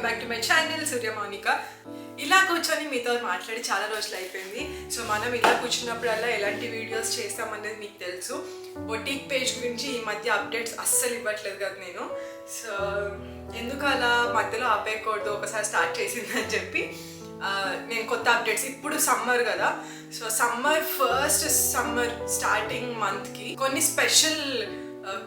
Back to my channel Surya Mounika. ఇలా కూర్చొని మీతో మాట్లాడి చాలా రోజులు అయిపోయింది. సో మనం ఇలా కూర్చున్నప్పుడల్లా ఎలాంటి వీడియోస్ చేస్తామనేది మీకు తెలుసు. బొటిక్ పేజ్ గురించి ఈ మధ్య అప్డేట్స్ అస్సలు ఇవ్వట్లేదు కదా నేను. సో ఎందుకు అలా మధ్యలో ఆపేయకూడదు, ఒకసారి స్టార్ట్ చేసిందని చెప్పి నేను కొత్త అప్డేట్స్. ఇప్పుడు సమ్మర్ కదా, సో ఫస్ట్ సమ్మర్ స్టార్టింగ్ మంత్కి కొన్ని స్పెషల్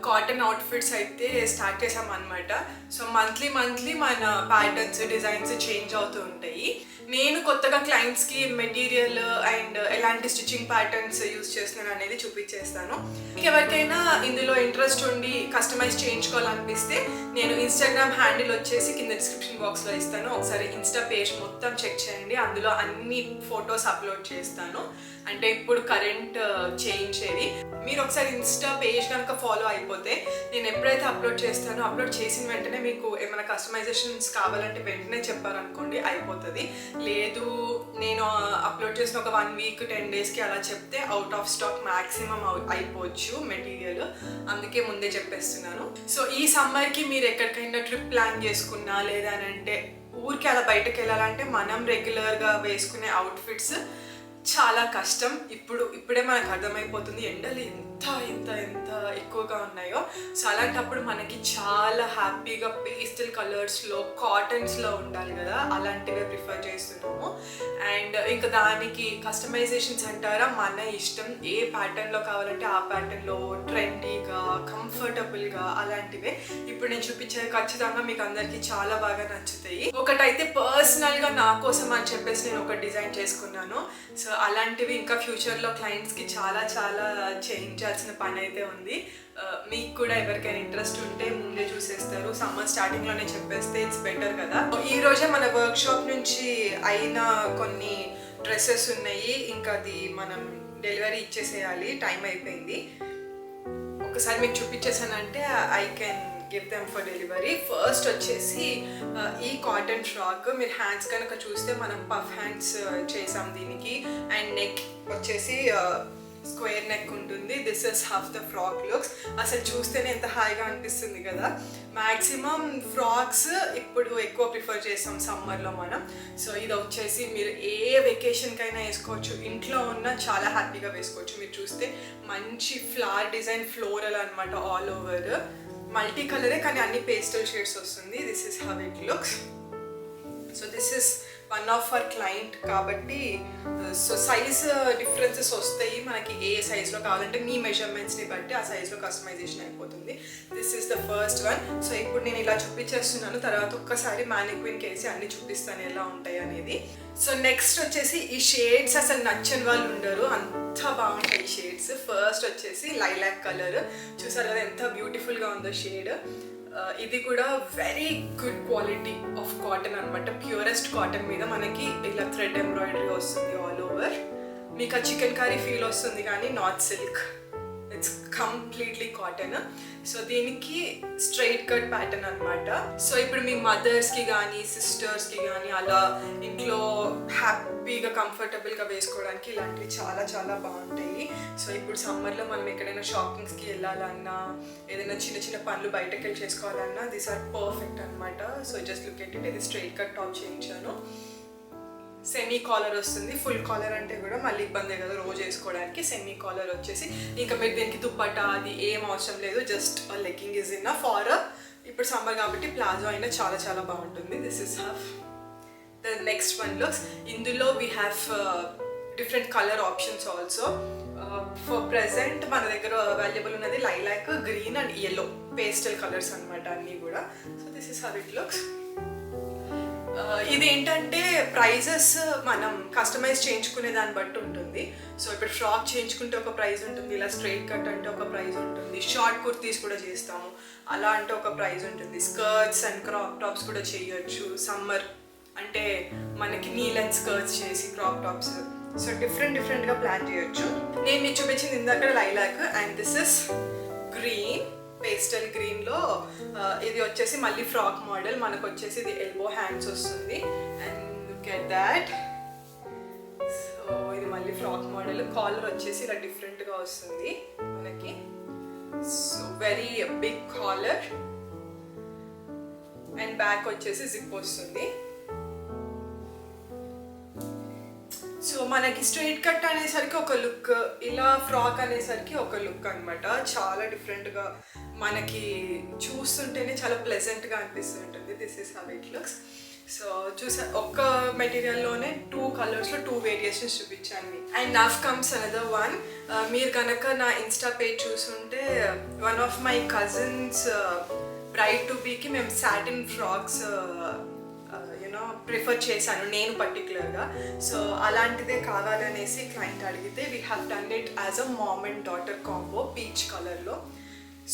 కాటన్ అవుట్ఫిట్స్ అయితే స్టార్ట్ చేసాం అనమాట. సో మంత్లీ మన ప్యాటర్న్స్ డిజైన్స్ చేంజ్ అవుతూ ఉంటాయి. నేను కొత్తగా క్లయింట్స్కి మెటీరియల్ అండ్ ఎలాంటి స్టిచ్చింగ్ ప్యాటర్న్స్ యూజ్ చేస్తున్నాను అనేది చూపించేస్తాను. ఎవరికైనా ఇందులో ఇంట్రెస్ట్ ఉండి కస్టమైజ్ చేయించుకోవాలనిపిస్తే నేను ఇన్స్టాగ్రామ్ హ్యాండిల్ వచ్చేసి కింద డిస్క్రిప్షన్ బాక్స్లో ఇస్తాను. ఒకసారి ఇన్స్టా పేజ్ మొత్తం చెక్ చేయండి, అందులో అన్ని ఫొటోస్ అప్లోడ్ చేస్తాను. అంటే ఇప్పుడు కరెంట్ చేయించేవి. మీరు ఒకసారి ఇన్స్టా పేజ్ కనుక ఫాలో అయిపోతే నేను ఎప్పుడైతే అప్లోడ్ చేస్తానో అప్లోడ్ చేసిన వెంటనే మీకు ఏమైనా కస్టమైజేషన్స్ కావాలంటే వెంటనే చెప్పారనుకోండి అయిపోతుంది. లేదు నేను అప్లోడ్ చేసిన ఒక 1 వీక్ 10 డేస్కి అలా చెప్తే అవుట్ ఆఫ్ స్టాక్ మ్యాక్సిమం అయిపోవచ్చు మెటీరియల్. అందుకే ముందే చెప్పేస్తున్నాను. సో ఈ సమ్మర్కి మీరు ఎక్కడికైనా ట్రిప్ ప్లాన్ చేసుకున్నా లేదా అంటే ఊరికి అలా బయటకు వెళ్ళాలంటే మనం రెగ్యులర్గా వేసుకునే అవుట్ఫిట్స్ చాలా కష్టం. ఇప్పుడే మనకు అర్థమైపోతుంది ఎండలు ఎంత ఎక్కువగా ఉన్నాయో. సో అలాంటప్పుడు మనకి చాలా హ్యాపీగా పేస్టల్ కలర్స్లో కాటన్స్లో ఉండాలి కదా, అలాంటివే ప్రిఫర్ చేస్తున్నాము. అండ్ ఇంకా దానికి కస్టమైజేషన్స్ అంటారా మన ఇష్టం, ఏ ప్యాటర్న్లో కావాలంటే ఆ ప్యాటర్న్లో ట్రెండీగా కంఫర్టబుల్గా అలాంటివే ఇప్పుడు నేను చూపించేది ఖచ్చితంగా మీకు అందరికీ చాలా బాగా నచ్చుతాయి. ఒకటైతే పర్సనల్గా నా కోసం అని చెప్పేసి నేను ఒక డిజైన్ చేసుకున్నాను. సో అలాంటివి ఇంకా ఫ్యూచర్లో క్లయింట్స్కి చాలా చేయించాల్సిన పని అయితే ఉంది. మీకు కూడా ఎవరికైనా ఇంట్రెస్ట్ ఉంటే ముందే చూసేస్తారు. సమ్మర్ స్టార్టింగ్లోనే చెప్పేస్తే ఇట్స్ బెటర్ కదా. ఈ రోజే మన వర్క్షాప్ నుంచి అయిన కొన్ని డ్రెస్సెస్ ఉన్నాయి, ఇంకా అది మనం డెలివరీ ఇచ్చేసేయాలి, టైం అయిపోయింది. ఒకసారి మీకు చూపించేసానంటే I can give them for delivery. First వచ్చేసి ఈ కాటన్ ఫ్రాక్. మీరు హ్యాండ్స్ కనుక చూస్తే మనం పఫ్ హ్యాండ్స్ చేసాం దీనికి. అండ్ నెక్ వచ్చేసి స్క్వేర్ నెక్ ఉంటుంది. This is half the frock looks. అసలు చూస్తేనే ఎంత హాయిగా అనిపిస్తుంది కదా. మ్యాక్సిమం ఫ్రాక్స్ ఇప్పుడు ఎక్కువ ప్రిఫర్ చేస్తాం సమ్మర్లో మనం. సో ఇది వచ్చేసి మీరు ఏ వెకేషన్కైనా వేసుకోవచ్చు, ఇంట్లో ఉన్న చాలా హ్యాపీగా వేసుకోవచ్చు. మీరు చూస్తే మంచి ఫ్లవర్ డిజైన్ ఫ్లోరల్ అనమాట, ఆల్ ఓవర్ మల్టీ కలరే కానీ అన్ని పేస్టల్ షేడ్స్ వస్తుంది. This is how it looks. So this is one of our client కాబట్టి సో సైజ్ డిఫరెన్సెస్ వస్తాయి మనకి. ఏ సైజ్లో కావాలంటే మీ మెజర్మెంట్స్ని బట్టి ఆ సైజ్లో కస్టమైజేషన్ అయిపోతుంది. This is the first one. So ఇప్పుడు నేను ఇలా చూపించేస్తున్నాను, తర్వాత ఒక్కసారి మ్యానిక్విన్కి వేసి అన్ని చూపిస్తాను ఎలా ఉంటాయి అనేది. సో నెక్స్ట్ వచ్చేసి ఈ షేడ్స్ అసలు నచ్చని వాళ్ళు ఉండరు, అంత బాగుంటాయి ఈ షేడ్స్. ఫస్ట్ వచ్చేసి లైలాక్ కలర్. చూసారు కదా ఎంత బ్యూటిఫుల్గా ఉందో షేడ్. ఇది కూడా very good quality of cotton అనమాట. ప్యూరెస్ట్ కాటన్ మీద మనకి ఇలా థ్రెడ్ ఎంబ్రాయిడరీ వస్తుంది ఆల్ ఓవర్. మీకు ఆ చికెన్ కర్రీ ఫీల్ వస్తుంది కానీ not silk, it's completely cotton. So దీనికి స్ట్రైట్ కట్ ప్యాటర్న్ అనమాట. సో ఇప్పుడు మీ మదర్స్కి కానీ సిస్టర్స్కి కానీ అలా ఇంట్లో హ్యాపీగా కంఫర్టబుల్గా వేసుకోవడానికి ఇలాంటివి చాలా బాగుంటాయి. సో ఇప్పుడు సమ్మర్లో మనం ఎక్కడైనా షాపింగ్స్కి వెళ్ళాలన్నా ఏదైనా చిన్న పనులు బయటకు వెళ్ళి చేసుకోవాలన్నా దీస్ ఆర్ పర్ఫెక్ట్ అనమాట. So just look at it. ఇది స్ట్రైట్ కట్ టాప్ చేయించాను. సెమీ కాలర్ వస్తుంది. ఫుల్ కాలర్ అంటే కూడా మళ్ళీ ఇబ్బందే కదా రోజు వేసుకోవడానికి. సెమీ కాలర్ వచ్చేసి ఇంకా మీరు దీనికి దుప్పట్టా అది ఏం అవసరం లేదు, just legging is in far. ఇప్పుడు సమ్మర్ కాబట్టి ప్లాజో అయినా చాలా బాగుంటుంది. This is half the next one looks. ఇందులో we have different colour options also. For present మన దగ్గర అవైలబుల్ ఉన్నది lilac, green and yellow pastel colours అనమాట అన్నీ కూడా. So this is how it looks. ఇది ఏంటంటే ప్రైజెస్ మనం కస్టమైజ్ చేయించుకునే దాన్ని బట్టి ఉంటుంది. సో ఇప్పుడు ఫ్రాక్ చేయించుకుంటే ఒక ప్రైస్ ఉంటుంది, ఇలా స్ట్రైట్ కట్ అంటే ఒక ప్రైస్ ఉంటుంది, షార్ట్ కుర్తీస్ కూడా చేస్తాము అలా అంటే ఒక ప్రైస్ ఉంటుంది, స్కర్ట్స్ అండ్ క్రాప్ టాప్స్ కూడా చేయొచ్చు. సమ్మర్ అంటే మనకి నీ లెంత్ స్కర్ట్స్ చేసి క్రాప్ టాప్స్. సో డిఫరెంట్గా ప్లాన్ చేయొచ్చు. నేను మీకు చూపించింది ఇందాక lilac and this is green, pastel గ్రీన్లో. ఇది వచ్చేసి మళ్ళీ ఫ్రాక్ మోడల్. మనకు వచ్చేసి ఇది ఎల్బో హ్యాండ్స్ వస్తుంది and look at that. So ఇది మళ్ళీ ఫ్రాక్ మోడల్. కాలర్ వచ్చేసి ఇలా డిఫరెంట్గా వస్తుంది మనకి. So very big collar. And back వచ్చేసి జిప్ వస్తుంది. సో మనకి స్ట్రైట్ కట్ అనేసరికి ఒక లుక్, ఇలా ఫ్రాక్ అనేసరికి ఒక లుక్ అనమాట. చాలా డిఫరెంట్గా మనకి చూస్తుంటేనే చాలా ప్లెజెంట్గా అనిపిస్తుంటుంది. This is how it looks. So చూసా ఒక్క మెటీరియల్లోనే 2 కలర్స్లో 2 వేరియేషన్స్ చూపించాను. And now comes another one. మీరు కనుక నా ఇన్స్టా పేజ్ చూసుంటే one of my cousins bride to బీకి మేము సాటిన్ ఫ్రాక్స్ ప్రిఫర్ చేశాను నేను పర్టికులర్గా. సో అలాంటిదే కావాలనేసి క్లయింట్ అడిగితే we have done it as a mom and daughter combo peach కలర్లో.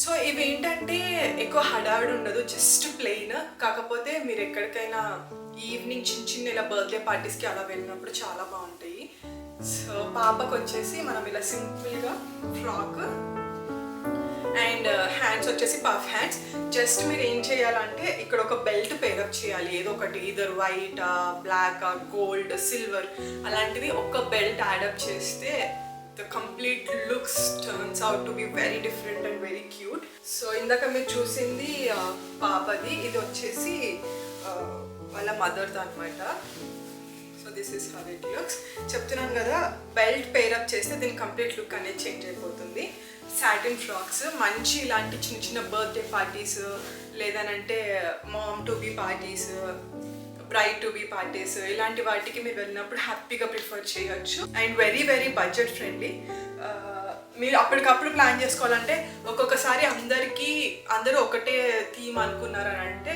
సో ఇవి ఏంటంటే ఎక్కువ హడావిడి ఉండదు, జస్ట్ ప్లెయిన్. కాకపోతే మీరు ఎక్కడికైనా ఈవినింగ్ చిన్న ఇలా బర్త్డే పార్టీస్కి అలా వెళ్ళినప్పుడు చాలా బాగుంటాయి. సో పాపకు వచ్చేసి మనం ఇలా సింపుల్గా ఫ్రాక్ అండ్ హ్యాండ్స్ వచ్చేసి పఫ్ హ్యాండ్స్. జస్ట్ మీరు ఏం చేయాలంటే ఇక్కడ ఒక బెల్ట్ పేరప్ చేయాలి, ఏదో ఒకటి, either white, black, gold, silver అలాంటిది ఒక బెల్ట్ యాడప్ చేస్తే the complete looks turns out to be very different and very cute. So ఇందాక మీరు చూసింది పాపది, ఇది వచ్చేసి వాళ్ళ మదర్ది అనమాట. So this is how it looks. చెప్తున్నాను కదా, బెల్ట్ పేరప్ చేస్తే దీని కంప్లీట్ లుక్ అనేది చేంజ్ అయిపోతుంది. సాటిన్ ఫ్రాక్స్ మంచి ఇలాంటి చిన్న చిన్న బర్త్డే పార్టీస్, లేదనంటే mom to be parties, bride to be parties, ఇలాంటి వాటికి మీరు వెళ్ళినప్పుడు హ్యాపీగా ప్రిఫర్ చేయొచ్చు. And very very budget friendly. మీరు అప్పటికప్పుడు ప్లాన్ చేసుకోవాలంటే, ఒక్కొక్కసారి అందరూ ఒకటే థీమ్ అనుకున్నారని అంటే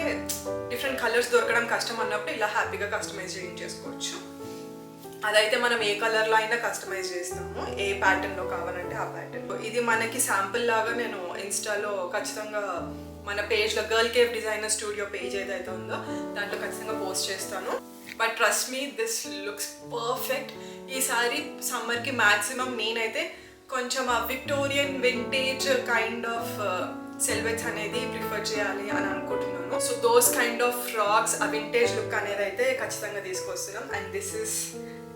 డిఫరెంట్ కలర్స్ దొరకడం కష్టం అన్నప్పుడు ఇలా హ్యాపీగా కస్టమైజ్ చేసుకోవచ్చు. అదైతే మనం ఏ కలర్లో అయినా కస్టమైజ్ చేస్తాము, ఏ ప్యాటర్న్లో కావాలంటే ఆ ప్యాటర్న్. ఇది మనకి శాంపుల్ లాగా నేను ఇన్స్టాలో ఖచ్చితంగా మన పేజ్లో girl cave designer studio page ఏదైతే ఉందో దాంట్లో ఖచ్చితంగా పోస్ట్ చేస్తాను. But trust me, this looks perfect. ఈసారి సమ్మర్కి మ్యాక్సిమం నేనైతే కొంచెం ఆ విక్టోరియన్ వింటేజ్ కైండ్ ఆఫ్ సిల్వెట్స్ అనేది ప్రిఫర్ చేయాలి అని అనుకుంటున్నాను. So those kind of frocks, ఆ వింటేజ్ లుక్ అనేది అయితే ఖచ్చితంగా తీసుకొస్తున్నాం. And this is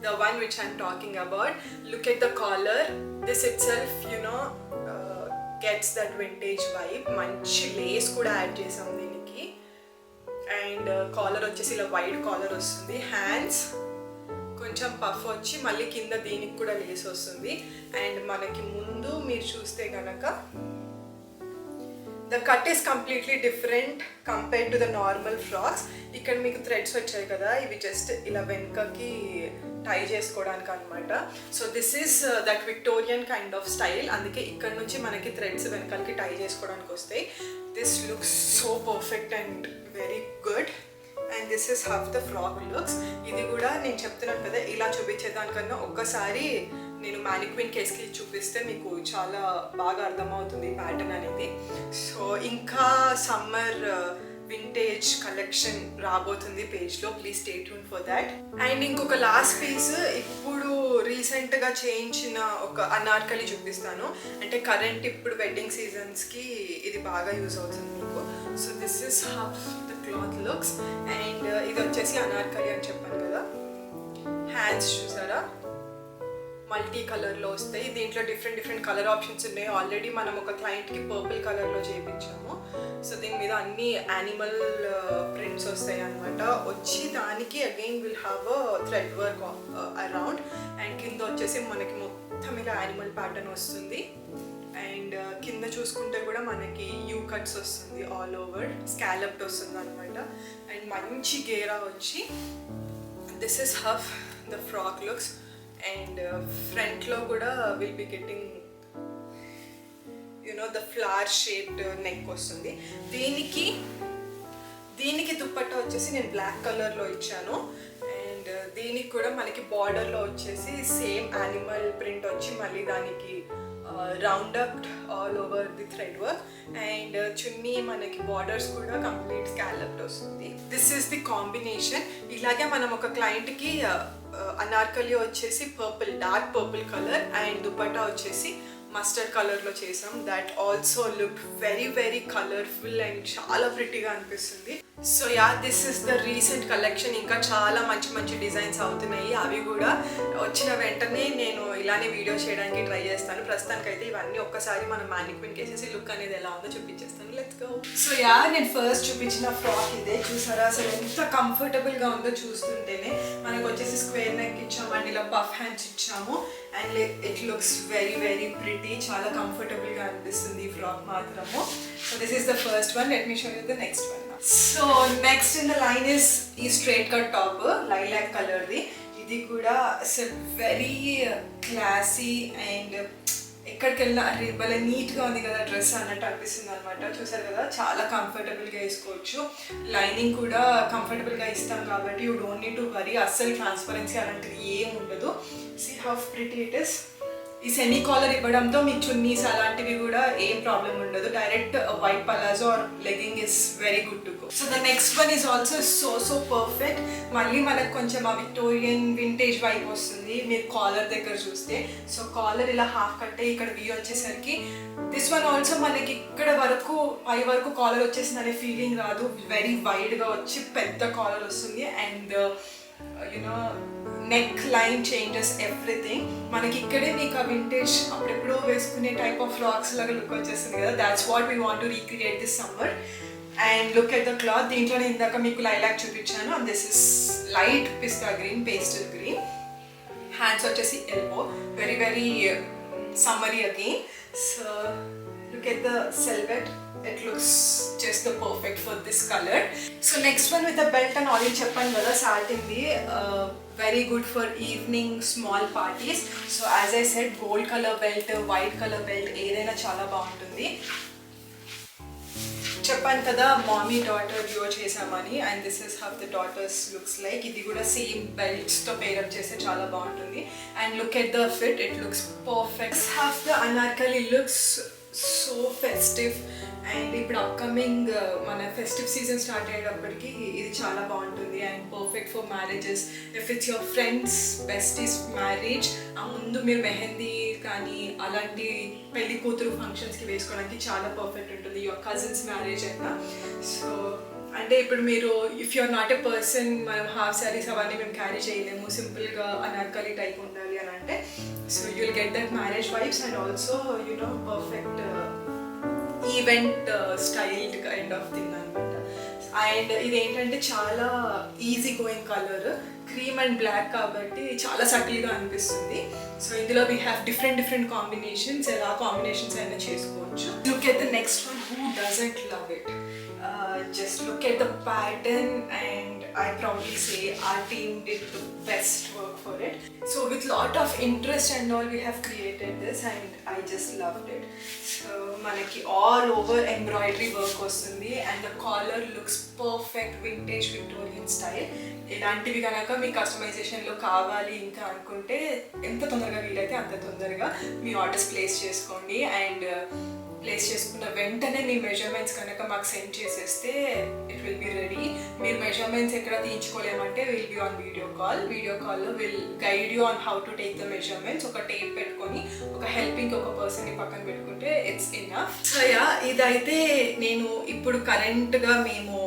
the one which I'm talking about. Look at the collar. This itself, gets that vintage vibe. మంచి లేస్ కూడా యాడ్ చేసాం దీనికి. అండ్ కాలర్ వచ్చేసి ఇలా వైడ్ కాలర్ వస్తుంది. హ్యాండ్స్ కొంచెం పఫ్ వచ్చి మళ్ళీ కింద దీనికి కూడా లేస్ వస్తుంది. అండ్ మనకి ముందు మీరు చూస్తే కనుక the cut is completely different compared to the normal frocks. ఇక్కడ మీకు థ్రెడ్స్ వచ్చాయి కదా, ఇవి జస్ట్ ఇలా వెనకకి టై చేసుకోవడానికి అనమాట. So this is that Victorian kind of style. అందుకే ఇక్కడ నుంచి మనకి థ్రెడ్స్ వెనకాలకి టై చేసుకోవడానికి వస్తాయి. This looks so perfect and very good. And this is how the frock looks. ఇది కూడా నేను చెప్తున్నాను కదా, ఇలా చూపించేదానికన్నా ఒక్కసారి నేను మ్యానిక్విన్ కేస్కి చూపిస్తే మీకు చాలా బాగా అర్థమవుతుంది ఈ ప్యాటర్న్ అనేది. సో ఇంకా సమ్మర్ వింటేజ్ కలెక్షన్ రాబోతుంది పేజ్లో, please stay tune for that. And ఇంకొక లాస్ట్ పీస్ ఇప్పుడు రీసెంట్గా చేయించిన ఒక అనార్కలి చూపిస్తాను. అంటే కరెంట్ ఇప్పుడు వెడ్డింగ్ సీజన్స్కి ఇది బాగా యూజ్ అవుతుంది మీకు. So this is how the cloth looks. And ఇది వచ్చేసి అనార్కలి అని చెప్పాను కదా. హ్యాండ్స్ చూసారా, మల్టీ కలర్లో వస్తాయి. దీంట్లో డిఫరెంట్ కలర్ ఆప్షన్స్ ఉన్నాయి. ఆల్రెడీ మనం ఒక క్లయింట్కి పర్పుల్ కలర్లో చేయించాము. సో దీని మీద అన్ని యానిమల్ ప్రింట్స్ వస్తాయి అనమాట. వచ్చి దానికి again will have a thread work around. And కింద వచ్చేసి మనకి మొత్తం ఇలా యానిమల్ ప్యాటర్న్ వస్తుంది. అండ్ కింద చూసుకుంటే కూడా మనకి యూ కట్స్ వస్తుంది, ఆల్ ఓవర్ స్కాలప్డ్ వస్తుంది అనమాట. అండ్ మంచి గేరా వచ్చి this is how the frock looks. And ఫ్రంట్లో కూడా will be getting the flower shaped neck వస్తుంది. దీనికి దుప్పట్టా వచ్చేసి నేను బ్లాక్ కలర్లో ఇచ్చాను. అండ్ దీనికి కూడా మనకి బార్డర్లో వచ్చేసి సేమ్ యానిమల్ ప్రింట్ వచ్చి మళ్ళీ దానికి round up all over the thread work. And chunni మనకి బార్డర్స్ కూడా కంప్లీట్ స్కాలప్డ్ వస్తుంది. This is the combination. ఇలాగే మనం ఒక క్లయింట్కి అనార్కలి వచ్చేసి purple, dark purple colour, and dupatta వచ్చేసి మస్టర్డ్ కలర్లో చేసాం. That also look very very colourful and చాలా ప్రిటీగా అనిపిస్తుంది. So yeah, this is the recent collection. ఇంకా చాలా మంచి మంచి డిజైన్స్ అవుతున్నాయి. అవి కూడా వచ్చిన వెంటనే నేను ఇలానే వీడియో చేయడానికి ట్రై చేస్తాను. ప్రస్తుతానికైతే ఇవన్నీ ఒక్కసారి మనం మ్యానిక్విన్ కేసేసి లుక్ అనేది ఎలా ఉందో చూపించేస్తాను. Let's go. సో యా, నేను ఫస్ట్ చూపించిన ఫ్రాక్ ఇదే. చూసారా అసలు ఎంత కంఫర్టబుల్గా ఉందో చూస్తుంటేనే. మనకు వచ్చేసి స్క్వేర్ నెక్ ఇచ్చాము అండ్ ఇలా పఫ్ హ్యాండ్స్ ఇచ్చాము and it looks very very pretty. చాలా కంఫర్టబుల్గా అనిపిస్తుంది ఈ ఫ్రాక్ మాత్రము. So this is the first one. Let me show you the next one. So next in the line is ఈ straight cut top, lilac కలర్ది. ఇది కూడా అసలు వెరీ క్లాసీ అండ్ ఎక్కడికి వెళ్ళినా అరే భలే నీట్గా ఉంది కదా డ్రెస్ అన్నట్టు అనిపిస్తుంది అనమాట. చూసారు కదా, చాలా కంఫర్టబుల్గా వేసుకోవచ్చు. లైనింగ్ కూడా కంఫర్టబుల్గా ఇస్తాం కాబట్టి you don't need to worry. అస్సలు ట్రాన్స్పరెన్సీ అలాంటిది ఏం ఉండదు. See how pretty it is. ఈ సెమీ కాలర్ ఇవ్వడంతో మీకు చున్నీస్ అలాంటివి కూడా ఏం ప్రాబ్లం ఉండదు. Direct white palazzo or legging is very good to go. So the next one is also so perfect. మళ్ళీ మనకు కొంచెం ఆ విక్టోరియన్ వింటేజ్ వైప్ వస్తుంది మీరు కాలర్ దగ్గర చూస్తే. సో కాలర్ ఇలా హాఫ్ కట్టే ఇక్కడ వీ వచ్చేసరికి దిస్ వన్ ఆల్సో మనకి ఇక్కడ వరకు పై వరకు కాలర్ వచ్చేసింది అనే ఫీలింగ్ రాదు. వెరీ వైడ్గా వచ్చి పెద్ద కాలర్ వస్తుంది and you know neck line changes everything. మనకి ఇక్కడే మీకు ఆ వింటేజ్ అప్పుడెప్పుడో వేసుకునే టైప్ ఆఫ్ ఫ్రాక్స్ లాగా లుక్ వచ్చేస్తుంది కదా. That's what we want to recreate this summer. And look at the cloth. దీంట్లోనే ఇందాక మీకు లైలాక్ చూపించాను and this is light pista green, pastel green. Hands వచ్చేసి elbow, very very summery again. So look at the selvedge. It looks just the perfect for this color. So next one with a belt and all in చెప్పాను కదా satin the, very good for evening small parties. So as I said, gold color belt, white color belt ఏదైనా చాలా బాగుంటుంది. చెప్పాను కదా మామీ daughter డ్యో చేసామని and this is how the daughters looks like. ఇది కూడా సేమ్ బెల్ట్స్తో పేరప్ చేస్తే చాలా బాగుంటుంది. And look at the fit, it looks perfect. Half the Anarkali looks so festive and ఇప్పుడు అప్కమింగ్ మన ఫెస్టివ్ సీజన్ స్టార్ట్ అయ్యేటప్పటికి ఇది చాలా బాగుంటుంది and perfect for marriages. If it's your friends besties marriage, ఆ ముందు మీరు మెహందీ కానీ అలాంటి పెళ్లి కూతురు ఫంక్షన్స్కి వేసుకోవడానికి చాలా పర్ఫెక్ట్ ఉంటుంది. యువర్ కజిన్స్ మ్యారేజ్ అయినా. సో అంటే ఇప్పుడు మీరు if you're not a person, మనం హాఫ్ శారీస్ అవన్నీ మేము క్యారీ చేయలేము, సింపుల్గా అనార్కలి టైప్ ఉండాలి అని అంటే, so you will get that marriage vibes and also you know perfect event styled kind of thing అనమాట. అండ్ ఇదేంటంటే చాలా easy going colour, cream and black కాబట్టి చాలా సటిల్గా అనిపిస్తుంది. సో ఇందులో వీ హ్యావ్ డిఫరెంట్ కాంబినేషన్స్. ఎలా కాంబినేషన్స్ అయినా చేసుకోవచ్చు. Look at the next one. Who doesn't love it? Just look at the pattern and I proudly say our team did the best work for it. So with lot of interest and all we have created this and I just loved it. So manaki all over embroidery work vastundi and the collar looks perfect vintage Victorian style. ఇలాంటివి కనుక మీ కస్టమైజేషన్లో కావాలి ఇంకా అనుకుంటే ఎంత తొందరగా వీలైతే అంత తొందరగా మీ ఆర్డర్స్ ప్లేస్ చేసుకోండి. అండ్ ప్లేస్ చేసుకున్న వెంటనే మీ మెజర్మెంట్స్ కనుక మాకు సెండ్ చేసేస్తే ఇట్ విల్ బి రెడీ. మీరు మెజర్మెంట్స్ ఎక్కడ తీయించుకోలేమంటే విల్ బి ఆన్ వీడియో కాల్లో will guide you on how to take the measurements. ఒక టేప్ పెట్టుకొని ఒక హెల్పింగ్ ఒక పర్సన్ని పక్కన పెట్టుకుంటే ఇట్స్ ఇనఫ్. సో యా, ఇదైతే నేను ఇప్పుడు కరెంట్గా మేము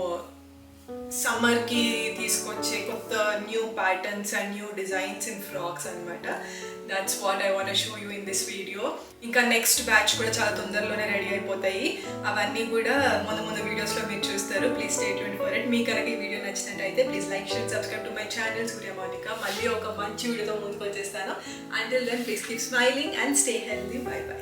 సమ్మర్కి తీసుకొచ్చే కొత్త new patterns and new designs in frocks అనమాట. That's what I want show you in this video. ఇంకా నెక్స్ట్ బ్యాచ్ కూడా చాలా తొందరలోనే రెడీ అయిపోతాయి. అవన్నీ కూడా ముందు వీడియోస్లో మీరు చూస్తారు. Please stay tuned for it. మీకు కనుక ఈ వీడియో నచ్చినట్టయితే please like, share, subscribe to my channel Surya Mounika. మళ్ళీ ఒక మంచి వీడియోతో ముందుకు వచ్చేస్తాను. Until then please keep smiling and stay healthy. Bye by.